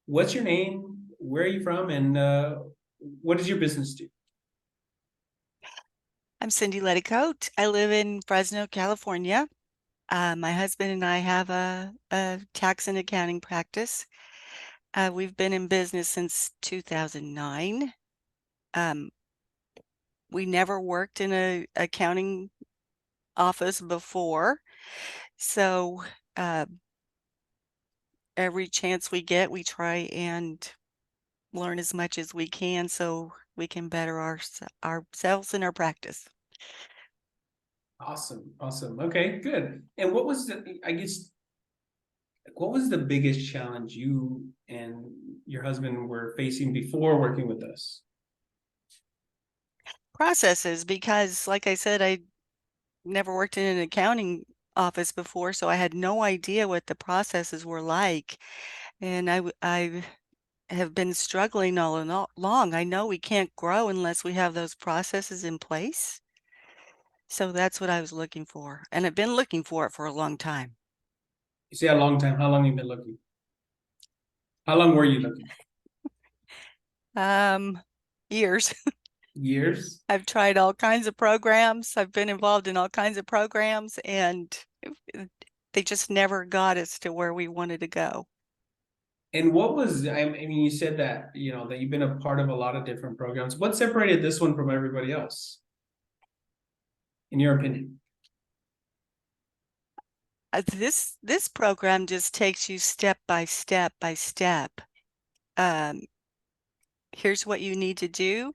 What's your name? Where are you from? And what does your business do? I'm Cindy Leddicotte. I live in Fresno, California. My husband and I have a tax and accounting practice. We've been in business since 2009. Um, we never worked in a accounting office before, so uh, every chance we get, we try and learn as much as we can so we can better ourselves in our practice. Awesome, awesome. Okay, good. And what was I guess, what was the biggest challenge you and your husband were facing before working with us? Processes, because like I said, I never worked in an accounting office before, so I had no idea what the processes were like. And I have been struggling along. I know we can't grow unless we have those processes in place. So that's what I was looking for. And I've been looking for it for a long time. You say a long time. How long you been looking? How long were you looking? Um, Years. Years? I've tried all kinds of programs. I've been involved in all kinds of programs, and they just never got us to where we wanted to go. And what was, I mean, you said that, that you've been a part of a lot of different programs. What separated this one from everybody else, in your opinion? This program just takes you step by step by step. Um, Here's what you need to do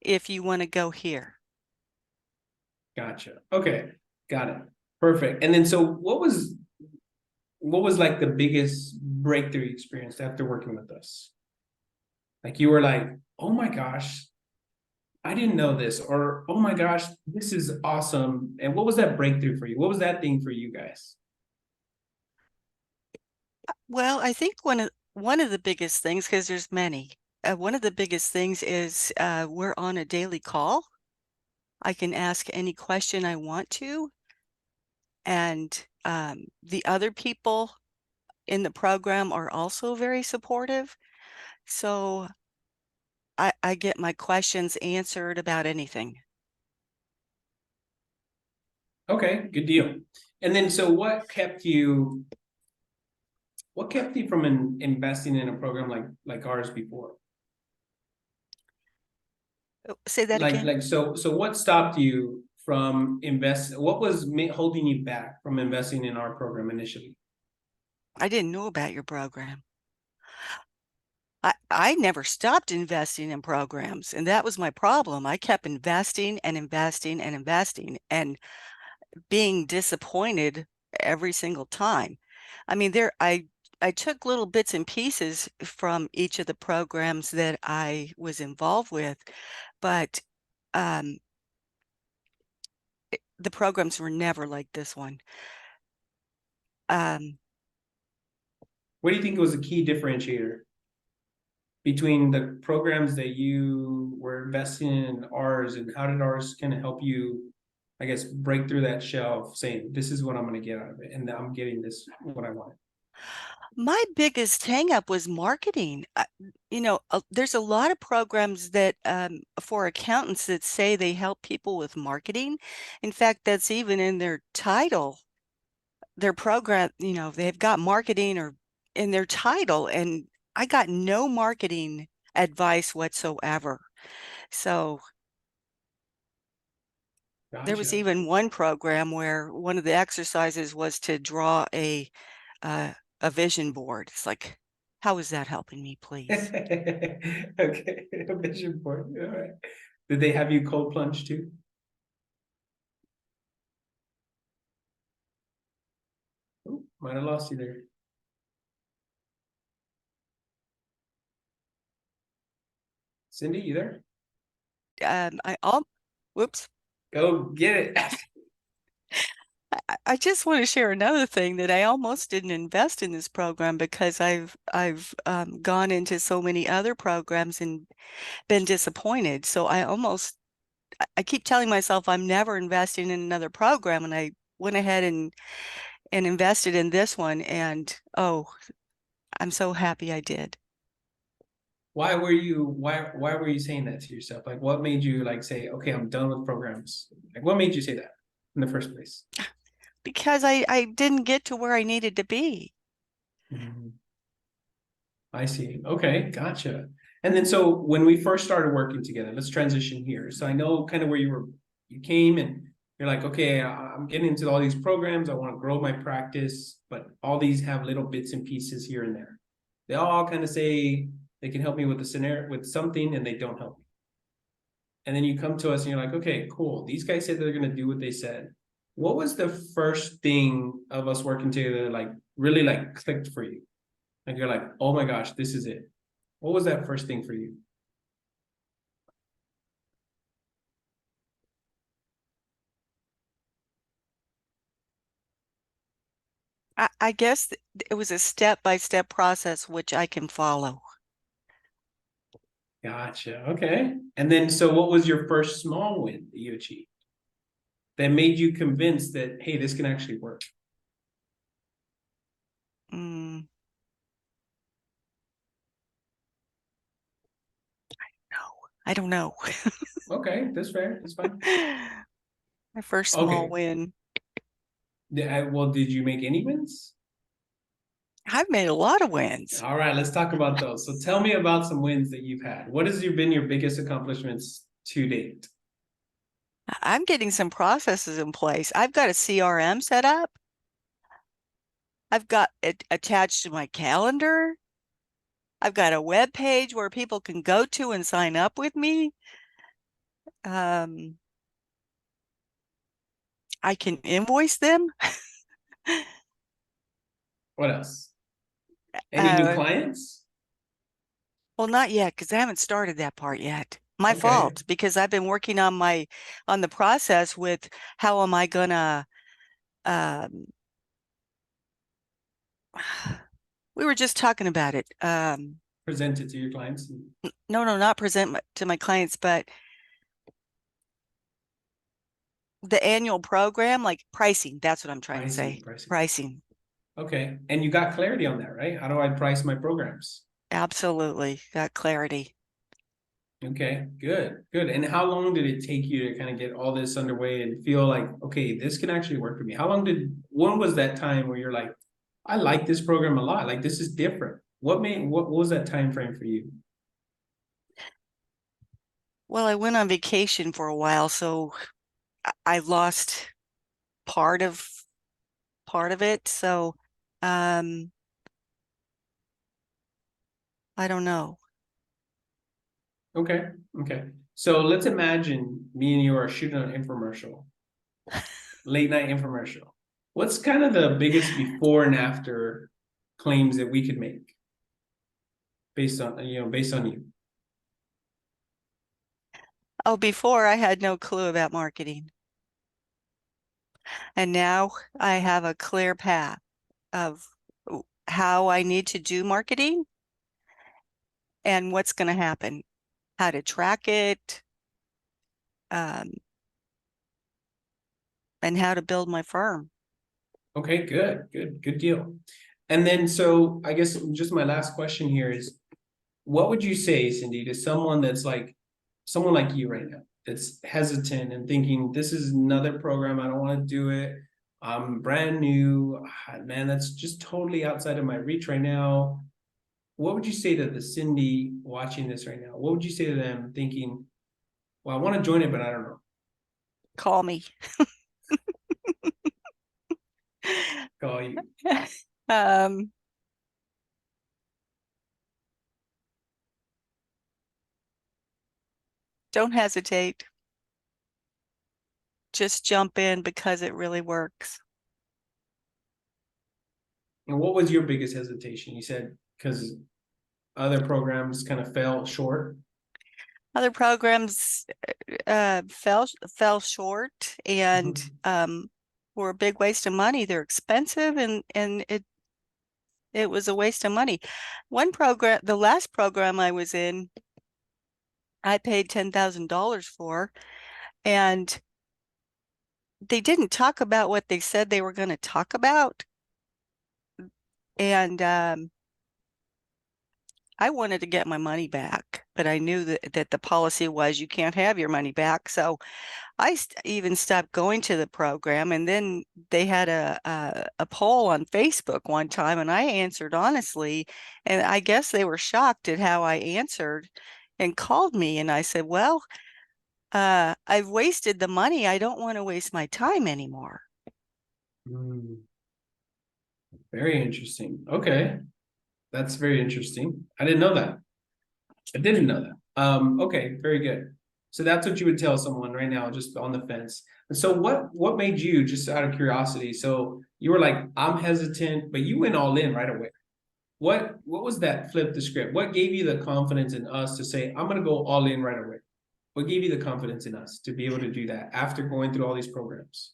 if you want to go here. Gotcha. Okay. Got it. Perfect. And then so what was like the biggest breakthrough you experienced after working with us? Like you were like, oh my gosh, I didn't know this, or oh my gosh, this is awesome. And what was that breakthrough for you? What was that thing for you guys? Well, I think one of the biggest things, because there's many, one of the biggest things is we're on a daily call. I can ask any question I want to, and the other people in the program are also very supportive. So I get my questions answered about anything. Okay, good deal. And then so what kept you from investing in a program like ours before? Oh, say that Like again. like so what stopped you from what was holding you back from investing in our program initially? I didn't know about your program. I never stopped investing in programs, and that was my problem. I kept investing and investing and investing and being disappointed every single time. I mean, I took little bits and pieces from each of the programs that I was involved with, but um, the programs were never like this one. Um, What do you think was a key differentiator between the programs that you were investing in and ours, and how did ours kind of help you, I guess, break through that shell of saying, this is what I'm going to get out of it, and I'm getting this what I want? my biggest hangup was marketing. There's a lot of programs that for accountants that say they help people with marketing. In fact, that's even in their title. Their program, they've got marketing or in their title, and I got no marketing advice whatsoever. So there was Gotcha. even one program where one of the exercises was to draw uh, a vision board. It's like, how is that helping me, please? Okay, a vision board. All right. Did they have you cold plunge too? Oh, might have lost you there. Cindy, you there? I all, whoops. Go get it. I just want to share another thing that I almost didn't invest in this program because I've gone into so many other programs and been disappointed. So I keep telling myself I'm never investing in another program, and I went ahead and invested in this one, and oh, I'm so happy I did. Why were you saying that to yourself? Like what made you like say, okay, I'm done with programs? Like what made you say that in the first place? Because I didn't get to where I needed to be. Mhm. I see. Okay, gotcha. And then so when we first started working together, let's transition here. So I know kind of where you came and you're like, okay, I'm getting into all these programs. I want to grow my practice, but all these have little bits and pieces here and there. They all kind of say they can help me with the scenario with something and they don't help me. And then you come to us and you're like, okay, cool. These guys said they're going to do what they said. What was the first thing of us working together like really like clicked for you? Like you're like, oh my gosh, this is it. What was that first thing for you? I guess it was a step-by-step process which I can follow. Gotcha. Okay. And then, so what was your first small win that you achieved that made you convinced that, hey, this can actually work? Mm, no, I don't know. Okay, that's fair. That's fine. My first small Okay. win. Well, did you make any wins? I've made a lot of wins. All right, let's talk about those. So tell me about some wins that you've had. What has been your biggest accomplishments to date? I'm getting some processes in place. I've got a CRM set up. I've got it attached to my calendar. I've got a web page where people can go to and sign up with me. Um, I can invoice them. What else? Any new Uh, clients? well, not yet because I haven't started that part yet. My Okay, fault because I've been working on the process with how am I gonna um, we were just talking about it. present it to your clients. No, no, not to my clients, but the annual program, like pricing. That's what I'm trying to say. Pricing. Pricing. Okay, and you got clarity on that, right? How do I price my programs? Absolutely. Got clarity. Okay, good, good. And how long did it take you to kind of get all this underway and feel like, okay, this can actually work for me? When was that time where you're like, I like this program a lot. Like this is different. What was that time frame for you? Well, I went on vacation for a while, so I lost part of part of it. So, um, I don't know. Okay, okay. So let's imagine me and you are shooting an infomercial, late night infomercial. What's kind of the biggest before and after claims that we could make based on you? Oh, before I had no clue about marketing. And now I have a clear path of how I need to do marketing and what's going to happen, how to track it, um, and how to build my firm. Okay, good deal. And then, so I guess just my last question here is, what would you say, Cindy, to someone that's like, someone like you right now, that's hesitant and thinking, this is another program, I don't want to do it. I'm brand new, man, that's just totally outside of my reach right now. What would you say to the Cindy watching this right now? What would you say to them thinking, well, I want to join it, but I don't know. Call me. Call you. Um, don't hesitate. Just jump in because it really works. And what was your biggest hesitation? You said because other programs kind of fell short. Other programs fell short and Mhm. were a big waste of money. They're expensive and it was a waste of money. One program, the last program I was in, I paid $10,000 for, and they didn't talk about what they said they were going to talk about. And I wanted to get my money back, but I knew that the policy was you can't have your money back. So even stopped going to the program. And then they had a poll on Facebook one time, and I answered honestly. And I guess they were shocked at how I answered and called me. And I said, well, I've wasted the money. I don't want to waste my time anymore. Hmm, very interesting. Okay, that's very interesting. I didn't know that. I didn't know that. Okay, very good. So that's what you would tell someone right now, just on the fence. And so what made you, just out of curiosity, so you were like, I'm hesitant, but you went all in right away. What was that flip the script? What gave you the confidence in us to say, I'm gonna go all in right away? What gave you the confidence in us to be able to do that after going through all these programs?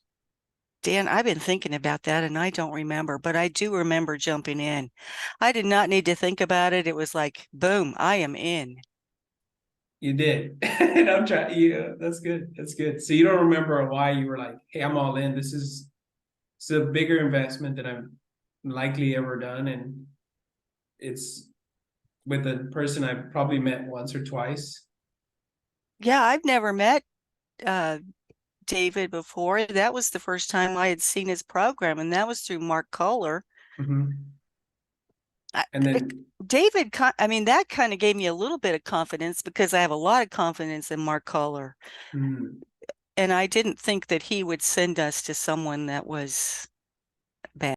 Dan, I've been thinking about that and I don't remember, but I do remember jumping in. I did not need to think about it. It was like, boom, I am in. You did. And I'm trying, yeah, that's good. That's good. So you don't remember why you were like, hey, I'm all in. It's a bigger investment than I've likely ever done. And it's with a person I've probably met once or twice. Yeah, I've never met uh, David before. That was the first time I had seen his program, and that was through Mark Kohler. Mhm. I, And it- then, David, I mean, that kind of gave me a little bit of confidence because I have a lot of confidence in Mark Kohler. mm, And I didn't think that he would send us to someone that was